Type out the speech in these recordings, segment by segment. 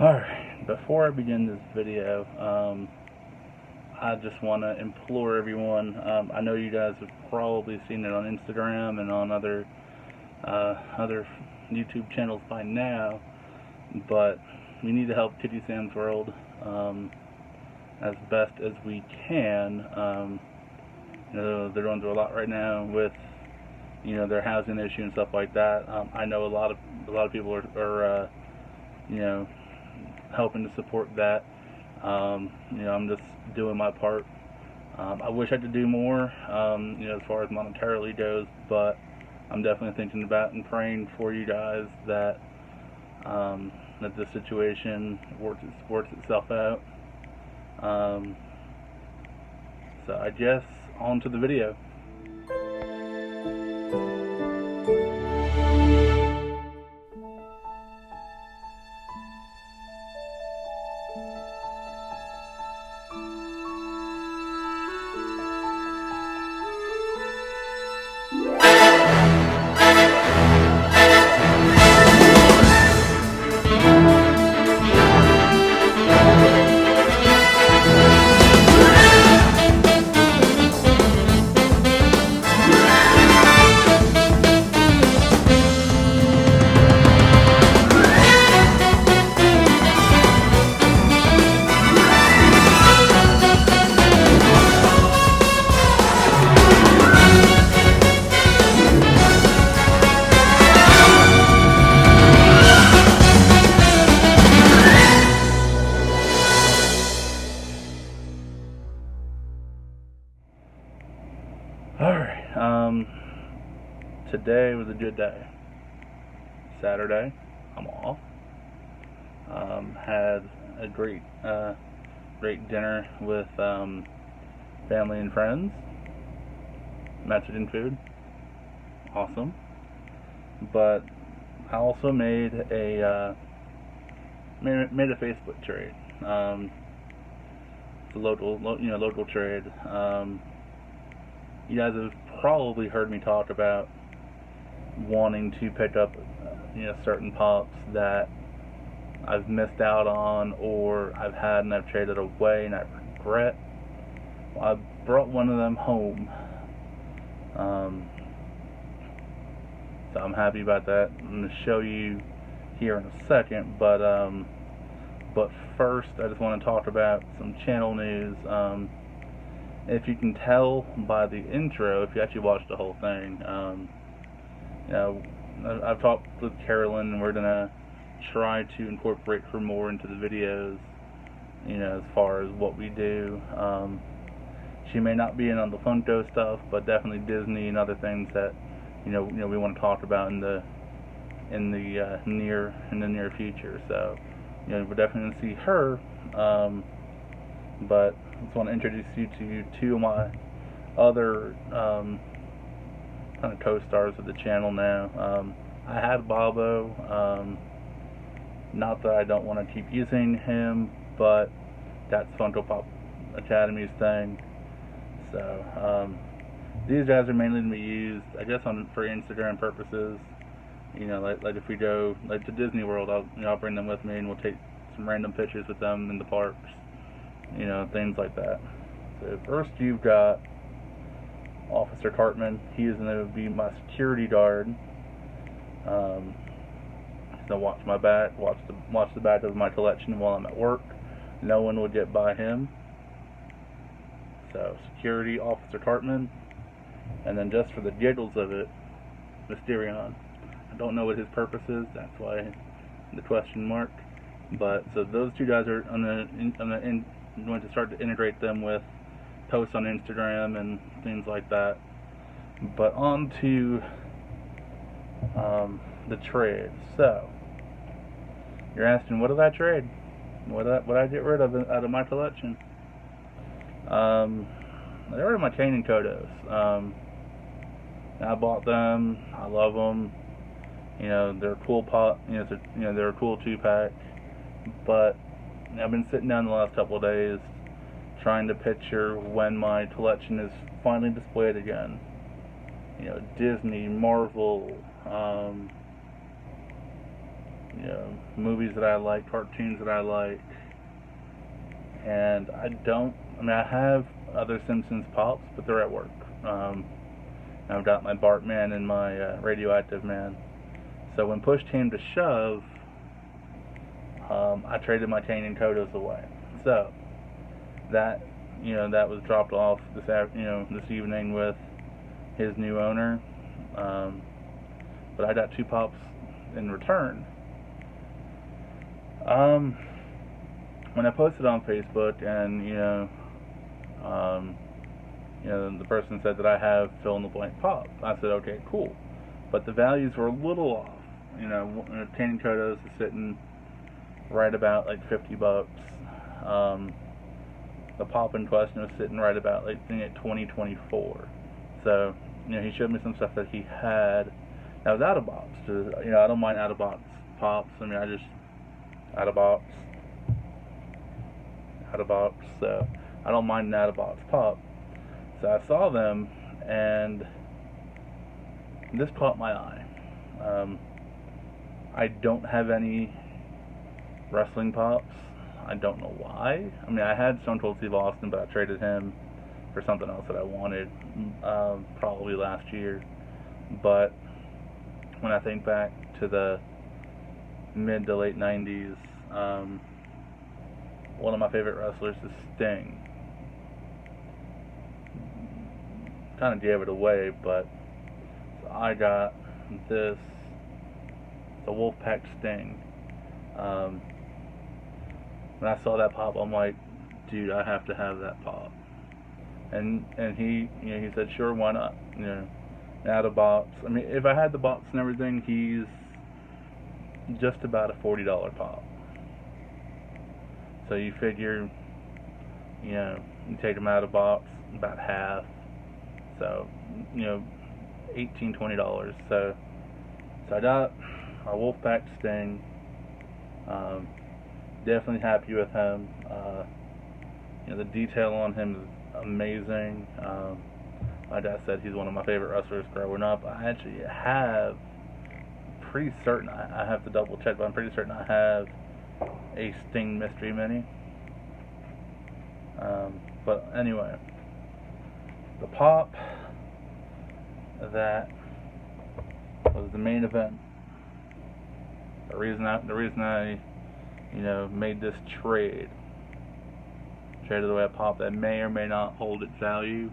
Alright, before I begin this video, I just want to implore everyone. I know you guys have probably seen it on Instagram and on other YouTube channels by now, but we need to help Kitty Sam's World as best as we can. They're going through a lot right now with their housing issue and stuff like that. I know a lot of people are helping to support that. I'm just doing my part. I wish I could do more, as far as monetarily goes, but I'm definitely thinking about and praying for you guys that that this situation works itself out. So I guess on to the video. Alright, today was a good day. Saturday, I'm off. Had a great dinner with family and friends. Mexican food, awesome. But I also made a Facebook trade. It's a local trade. You guys have probably heard me talk about wanting to pick up, certain pups that I've missed out on, or I've had and I've traded away and I regret. Well, I brought one of them home, so I'm happy about that. I'm going to show you here in a second, but first I just want to talk about some channel news. If you can tell by the intro, if you actually watched the whole thing, I've talked with Carolyn, and we're gonna try to incorporate her more into the videos, as far as what we do. She may not be in on the Funko stuff, but definitely Disney and other things that we want to talk about in the near future. So we're definitely gonna see her. But I just want to introduce you to two of my other kind of co-stars of the channel now. I had Bobo, not that I don't want to keep using him, but that's Funko Pop Academy's thing. So these guys are mainly going to be used, I guess, for Instagram purposes. Like if we go to Disney World, I'll bring them with me, and we'll take some random pictures with them in the parks. Things like that. So first you've got Officer Cartman. He is going to be my security guard. So watch my back, watch the back of my collection while I'm at work. No one would get by him. So security, Officer Cartman. And then just for the giggles of it, Mysterion. I don't know what his purpose is, that's why the question mark. But so those two guys are I'm going to start to integrate them with posts on Instagram and things like that. But on to the trade. So you're asking, what did I trade? What did I get rid of out of my collection? I got rid of my Kanin Kodos. I bought them. I love them. They're a cool pot. They're a cool 2-pack. But I've been sitting down the last couple of days trying to picture when my collection is finally displayed again. Disney, Marvel, movies that I like, cartoons that I like, and I have other Simpsons pops, but they're at work. I've got my Bartman and my Radioactive Man. So when push came to shove, I traded my Kane and Kodos away. So that that was dropped off this evening with his new owner. But I got 2 pops in return. When I posted on Facebook, and the person said that I have fill in the blank pop, I said, okay, cool. But the values were a little off. Kane and Kodos is sitting right about like $50. The pop in question was sitting right about like at $20-24. So he showed me some stuff that he had that was out of box. I don't mind out of box pops. I just out of box. So I don't mind an out of box pop. So I saw them, and this caught my eye. I don't have any wrestling pops. I don't know why. I had Stone Cold Steve Austin, but I traded him for something else that I wanted probably last year. But when I think back to the mid to late 90s, one of my favorite wrestlers is Sting. Kind of gave it away, but so I got the Wolfpack Sting. When I saw that pop, I'm like, dude, I have to have that pop. And he said, sure, why not? Out of box. If I had the box and everything, he's just about a $40 pop. So you figure, you take him out of box, about half. So, $18-20. So I got our Wolfpack Sting. Definitely happy with him. The detail on him is amazing. Like I said, he's one of my favorite wrestlers growing up. I actually have, pretty certain, I have to double check, but I'm pretty certain I have a Sting Mystery Mini. But anyway, the pop that was the main event. The reason I made this traded away a pop that may or may not hold its value.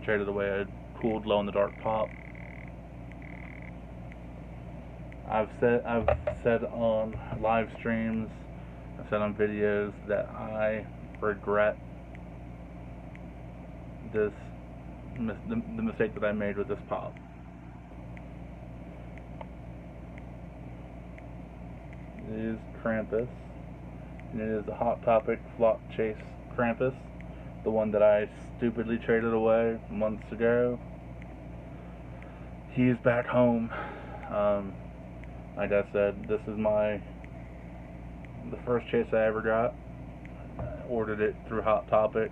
Traded away a cool glow in the dark pop. I've said on live streams, I've said on videos that I regret the mistake that I made with this pop. It is Krampus, and it is the Hot Topic Flop Chase Krampus, the one that I stupidly traded away months ago. He's back home. Like I said, this is the first chase I ever got. I ordered it through Hot Topic,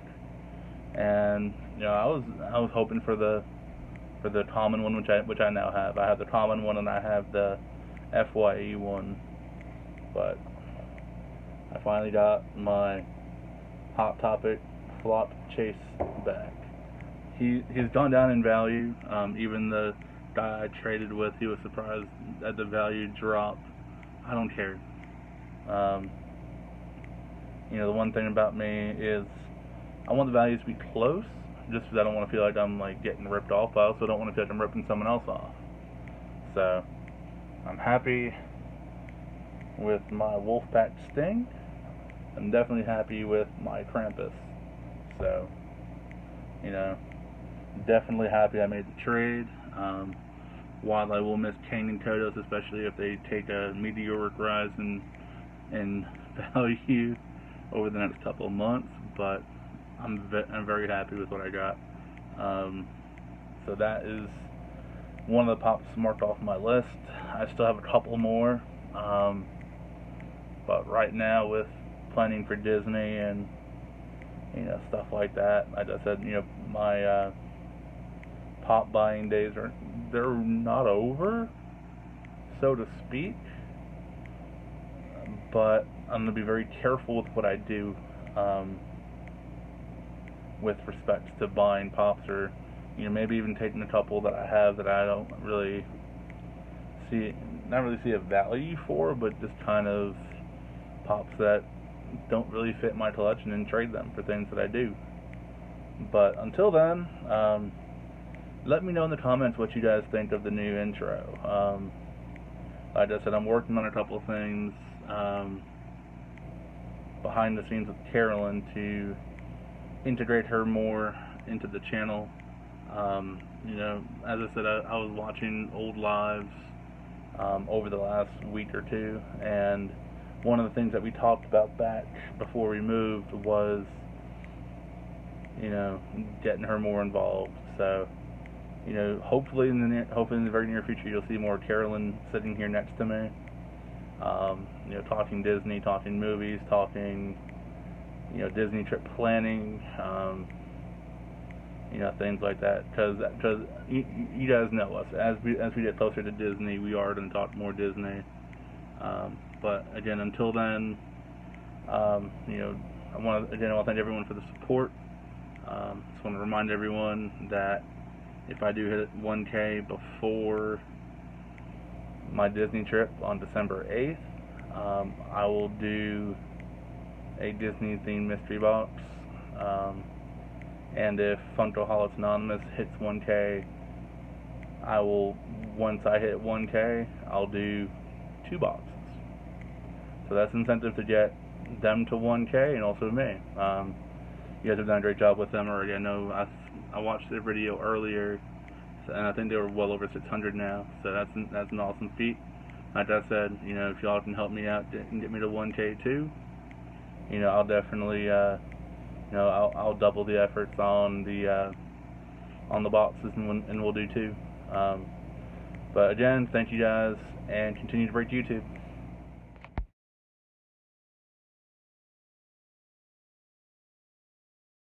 and I was hoping for the common one, which I now have. I have the common one and I have the FYE one, but I finally got my Hot Topic Flop Chase back. He's gone down in value. Even the guy I traded with, he was surprised at the value drop. I don't care. The one thing about me is I want the values to be close, just because I don't want to feel like I'm getting ripped off. But I also don't want to feel like I'm ripping someone else off. So I'm happy with my Wolfpack Sting. I'm definitely happy with my Krampus. So, definitely happy I made the trade. While I will miss Kane and Kodos, especially if they take a meteoric rise in value over the next couple of months, but I'm very happy with what I got. So that is one of the pops marked off my list. I still have a couple more, but right now, with planning for Disney and stuff like that, like I said, my pop buying days they're not over. so to speak, but I'm going to be very careful with what I do with respect to buying pops, or maybe even taking a couple that I have that I don't really not really see a value for, but just kind of pops that don't really fit my collection and trade them for things that I do. But until then, let me know in the comments what you guys think of the new intro. Like I said, I'm working on a couple of things behind the scenes with Carolyn to integrate her more into the channel. As I said, I was watching old lives over the last week or two, and one of the things that we talked about back before we moved was, getting her more involved. So, hopefully in the very near future, you'll see more Carolyn sitting here next to me. Talking Disney, talking movies, talking, Disney trip planning, things like that. Because you guys know us. As we get closer to Disney, we are going to talk more Disney. But again, until then, I want to thank everyone for the support. Just want to remind everyone that if I do hit 1K before my Disney trip on December 8th, I will do a Disney themed mystery box. And if Funkaholics Anonymous hits 1K, once I hit 1K, I'll do 2 boxes. So that's incentive to get them to 1K and also me. You guys have done a great job with them already. I know I watched their video earlier, and I think they were well over 600 now. So that's an awesome feat. Like I said, if y'all can help me out and get me to 1K too, I'll definitely, I'll double the efforts on the boxes, and we'll do 2. But again, thank you guys, and continue to break YouTube.